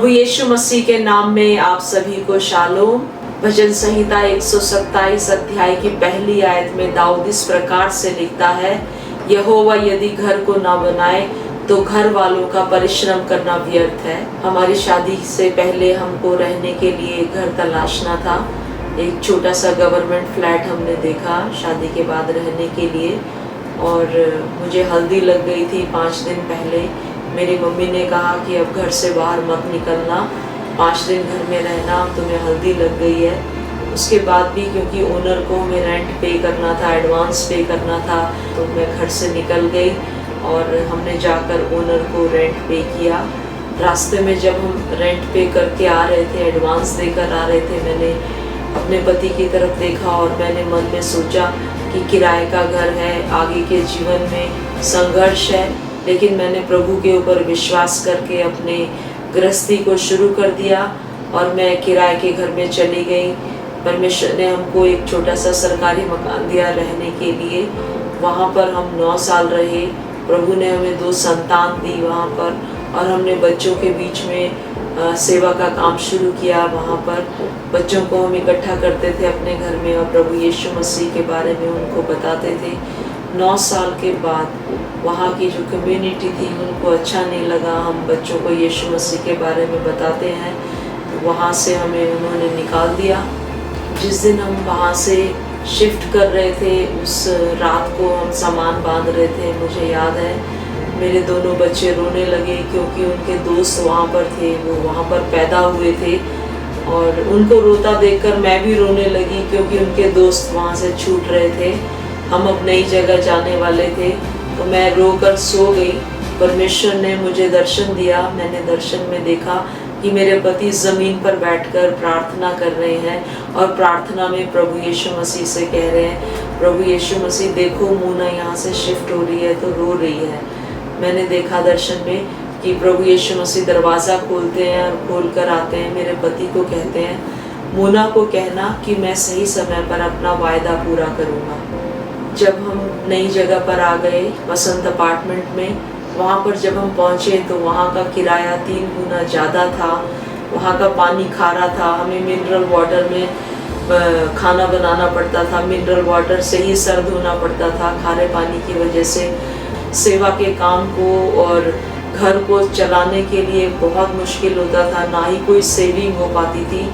प्रभु यीशु मसीह के नाम में आप सभी को शालोम। भजन संहिता 127 अध्याय की पहली आयत में दाऊद इस प्रकार से लिखता है, यहोवा यदि घर को ना बनाए तो घर वालों का परिश्रम करना व्यर्थ है। हमारी शादी से पहले हमको रहने के लिए घर तलाशना था। एक छोटा सा गवर्नमेंट फ्लैट हमने देखा शादी के बाद रहने के लिए, और मुझे हल्दी लग गई थी 5 दिन पहले। मेरी मम्मी ने कहा कि अब घर से बाहर मत निकलना, 5 दिन घर में रहना, तुम्हें हल्दी लग गई है। उसके बाद भी क्योंकि ओनर को हमें रेंट पे करना था, एडवांस पे करना था, तो मैं घर से निकल गई और हमने जाकर ओनर को रेंट पे किया। रास्ते में जब हम रेंट पे करके आ रहे थे, एडवांस देकर आ रहे थे, मैंने अपने पति की तरफ देखा और मैंने मन में सोचा कि किराए का घर है, आगे के जीवन में संघर्ष है, लेकिन मैंने प्रभु के ऊपर विश्वास करके अपने गृहस्थी को शुरू कर दिया और मैं किराए के घर में चली गई। परमेश्वर ने हमको एक छोटा सा सरकारी मकान दिया रहने के लिए। वहाँ पर हम 9 साल रहे। प्रभु ने हमें 2 संतान दी वहाँ पर, और हमने बच्चों के बीच में सेवा का काम शुरू किया। वहाँ पर बच्चों को हम इकट्ठा करते थे अपने घर में और प्रभु यीशु मसीह के बारे में उनको बताते थे। 9 साल के बाद वहाँ की जो कम्युनिटी थी उनको अच्छा नहीं लगा हम बच्चों को यीशु मसीह के बारे में बताते हैं, तो वहाँ से हमें उन्होंने निकाल दिया। जिस दिन हम वहाँ से शिफ्ट कर रहे थे, उस रात को हम सामान बांध रहे थे, मुझे याद है मेरे दोनों बच्चे रोने लगे क्योंकि उनके दोस्त वहाँ पर थे, वो वहाँ पर पैदा हुए थे, और उनको रोता देखकर मैं भी रोने लगी क्योंकि उनके दोस्त वहाँ से छूट रहे थे। हम अब नई जगह जाने वाले थे, तो मैं रोकर सो गई। परमेश्वर ने मुझे दर्शन दिया। मैंने दर्शन में देखा कि मेरे पति ज़मीन पर बैठकर प्रार्थना कर रहे हैं और प्रार्थना में प्रभु यीशु मसीह से कह रहे हैं, प्रभु यीशु मसीह देखो मूना यहाँ से शिफ्ट हो रही है तो रो रही है। मैंने देखा दर्शन में कि प्रभु यीशु मसीह दरवाज़ा खोलते हैं और खोल कर आते हैं। मेरे पति को कहते हैं, मूना को कहना कि मैं सही समय पर अपना वायदा पूरा करूँगा। जब हम नई जगह पर आ गए वसंत अपार्टमेंट में, वहाँ पर जब हम पहुँचे तो वहाँ का किराया 3 गुना ज़्यादा था। वहाँ का पानी खारा था, हमें मिनरल वाटर में खाना बनाना पड़ता था, मिनरल वाटर से ही सर धोना पड़ता था खारे पानी की वजह से। सेवा के काम को और घर को चलाने के लिए बहुत मुश्किल होता था, ना ही कोई सेविंग हो पाती थी।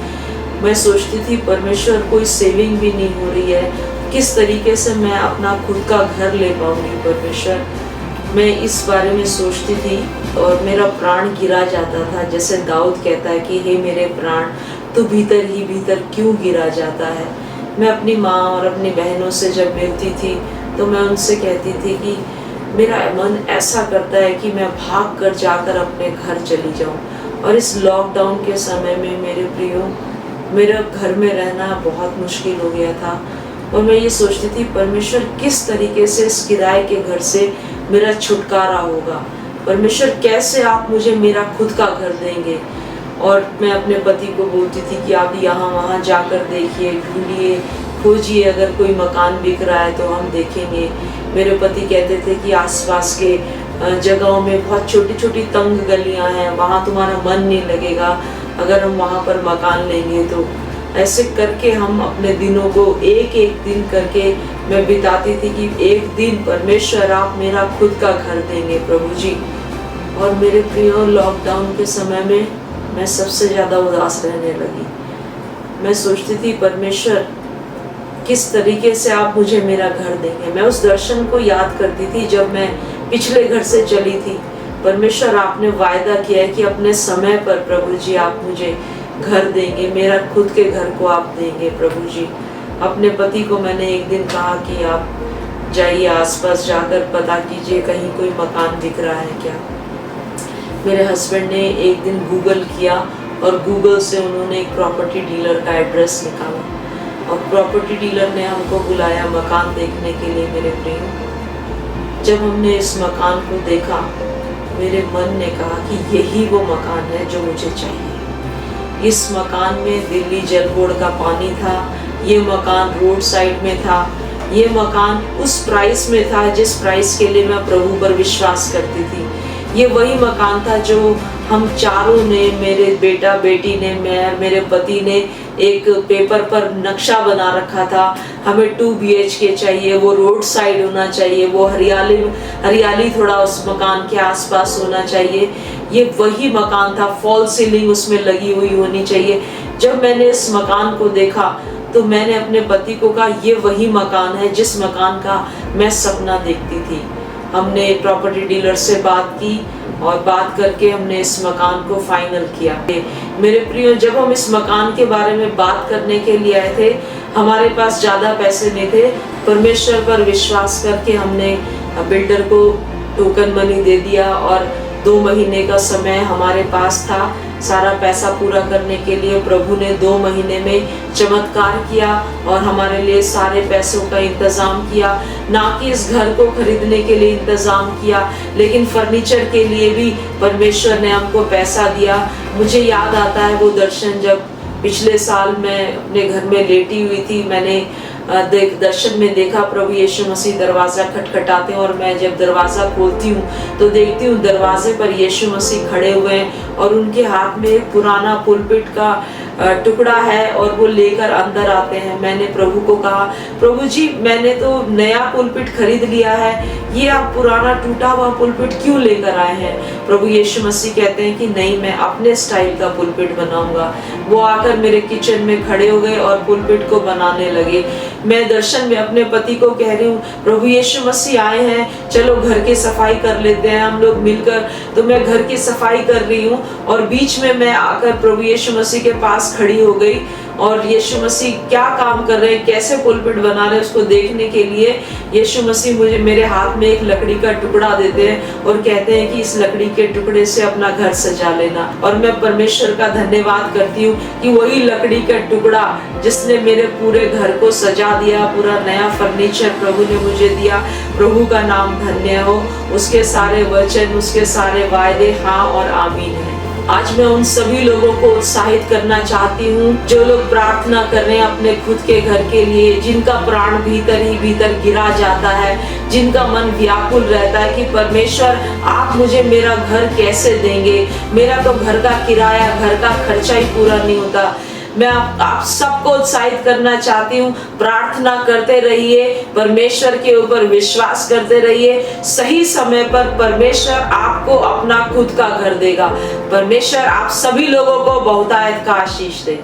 मैं सोचती थी परमेश्वर कोई सेविंग भी नहीं हो रही है, किस तरीके से मैं अपना खुद का घर ले पाऊंगी परमेश्वर। मैं इस बारे में सोचती थी और मेरा प्राण गिरा जाता था। जैसे दाऊद कहता है कि हे मेरे प्राण, तू भीतर ही भीतर क्यों गिरा जाता है। मैं अपनी माँ और अपनी बहनों से जब मिलती थी तो मैं उनसे कहती थी कि मेरा मन ऐसा करता है कि मैं भाग कर जाकर अपने घर चली जाऊँ। और इस लॉकडाउन के समय में मेरे प्रियो, मेरा घर में रहना बहुत मुश्किल हो गया था और मैं ये सोचती थी परमेश्वर किस तरीके से इस किराए के घर से मेरा छुटकारा होगा, परमेश्वर कैसे आप मुझे मेरा खुद का घर देंगे। और मैं अपने पति को बोलती थी कि आप यहाँ वहाँ जाकर देखिए, ढूंढिए, खोजिए, अगर कोई मकान बिक रहा है तो हम देखेंगे। मेरे पति कहते थे कि आसपास के जगहों में बहुत छोटी छोटी तंग गलियाँ हैं, वहाँ तुम्हारा मन नहीं लगेगा अगर हम वहाँ पर मकान लेंगे तो। ऐसे करके हम अपने दिनों को एक एक दिन करके मैं बिताती थी कि एक दिन परमेश्वर आप मेरा खुद का घर देंगे प्रभु जी। और मेरे प्रियो, लॉकडाउन के समय में मैं सबसे ज़्यादा उदास रहने लगी। मैं सोचती थी परमेश्वर किस तरीके से आप मुझे मेरा घर देंगे। मैं उस दर्शन को याद करती थी जब मैं पिछले घर से चली थी। परमेश्वर आपने वायदा किया है कि अपने समय पर प्रभु जी आप मुझे घर देंगे, मेरा खुद के घर को आप देंगे प्रभु जी। अपने पति को मैंने एक दिन कहा कि आप जाइए आसपास जाकर पता कीजिए कहीं कोई मकान बिक रहा है क्या। मेरे हस्बैंड ने एक दिन गूगल किया और गूगल से उन्होंने एक प्रॉपर्टी डीलर का एड्रेस निकाला और प्रॉपर्टी डीलर ने हमको बुलाया मकान देखने के लिए। मेरे प्रिय, जब हमने इस मकान को देखा, मेरे मन ने कहा कि यही वो मकान है जो मुझे चाहिए। इस मकान में दिल्ली जल बोर्ड का पानी था, ये मकान रोड साइड में था, ये मकान उस प्राइस में था जिस प्राइस के लिए मैं प्रभु पर विश्वास करती थी। ये वही मकान था जो हम चारों ने, मेरे बेटा बेटी ने, मैं, मेरे पति ने एक पेपर पर नक्शा बना रखा था। हमें 2 BHK चाहिए, वो रोड साइड होना चाहिए, वो हरियाली थोड़ा उस मकान के आसपास होना चाहिए। ये वही मकान था, फॉल सीलिंग उसमें लगी हुई होनी चाहिए। जब मैंने इस मकान को देखा तो मैंने अपने पति को कहा, ये वही मकान है जिस मकान का मैं सपना देखती थी। हमने प्रॉपर्टी डीलर से बात की और बात करके हमने इस मकान को फाइनल किया। मेरे प्रियो, जब हम इस मकान के बारे में बात करने के लिए आए थे, हमारे पास ज़्यादा पैसे नहीं थे। परमेश्वर पर विश्वास करके हमने बिल्डर को टोकन मनी दे दिया और 2 महीने का समय हमारे पास था सारा पैसा पूरा करने के लिए। प्रभु ने 2 महीने में चमत्कार किया और हमारे लिए सारे पैसों का इंतजाम किया। ना कि इस घर को खरीदने के लिए इंतजाम किया, लेकिन फर्नीचर के लिए भी परमेश्वर ने हमको पैसा दिया। मुझे याद आता है वो दर्शन, जब पिछले साल मैं अपने घर में लेटी हुई थी, मैंने दर्शन में देखा प्रभु यीशु मसीह दरवाज़ा खटखटाते हैं और मैं जब दरवाज़ा खोलती हूँ तो देखती हूँ दरवाजे पर यीशु मसीह खड़े हुए हैं और उनके हाथ में एक पुराना पुलपिट का टुकड़ा है और वो लेकर अंदर आते हैं। मैंने प्रभु को कहा, प्रभु जी मैंने तो नया पुलपिट खरीद लिया है, ये आप पुराना टूटा हुआ पुलपिट क्यों लेकर आए हैं? प्रभु यीशु मसीह कहते हैं कि नहीं, मैं अपने स्टाइल का पुलपिट बनाऊंगा। वो आकर मेरे किचन में खड़े हो गए और पुलपिट को बनाने लगे। मैं दर्शन में अपने पति को कह रही हूँ, प्रभु यीशु मसीह आए हैं, चलो घर की सफाई कर लेते हैं हम लोग मिलकर। तो मैं घर की सफाई कर रही हूँ और बीच में मैं आकर प्रभु यीशु मसीह के पास खड़ी हो गई और यीशु मसीह क्या काम कर रहे हैं, कैसे पुलपिट बना रहे हैं, उसको देखने के लिए यीशु मसीह मेरे हाथ में एक लकड़ी का टुकड़ा देते हैं और कहते हैं कि इस लकड़ी के टुकड़े से अपना घर सजा लेना। और मैं परमेश्वर का धन्यवाद करती हूँ कि वही लकड़ी का टुकड़ा जिसने मेरे पूरे घर को सजा दिया, पूरा नया फर्नीचर प्रभु ने मुझे दिया। प्रभु का नाम धन्य हो। उसके सारे वचन, उसके सारे वायदे हाँ और आमीन है। आज मैं उन सभी लोगों को उत्साहित करना चाहती हूँ जो लोग प्रार्थना कर रहे हैं अपने खुद के घर के लिए, जिनका प्राण भीतर ही भीतर गिरा जाता है, जिनका मन व्याकुल रहता है कि परमेश्वर आप मुझे मेरा घर कैसे देंगे, मेरा तो घर का किराया, घर का खर्चा ही पूरा नहीं होता। मैं आप सबको उत्साहित करना चाहती हूँ, प्रार्थना करते रहिए, परमेश्वर के ऊपर विश्वास करते रहिए। सही समय पर परमेश्वर आपको अपना खुद का घर देगा। परमेश्वर आप सभी लोगों को बहुतायत का आशीष दे।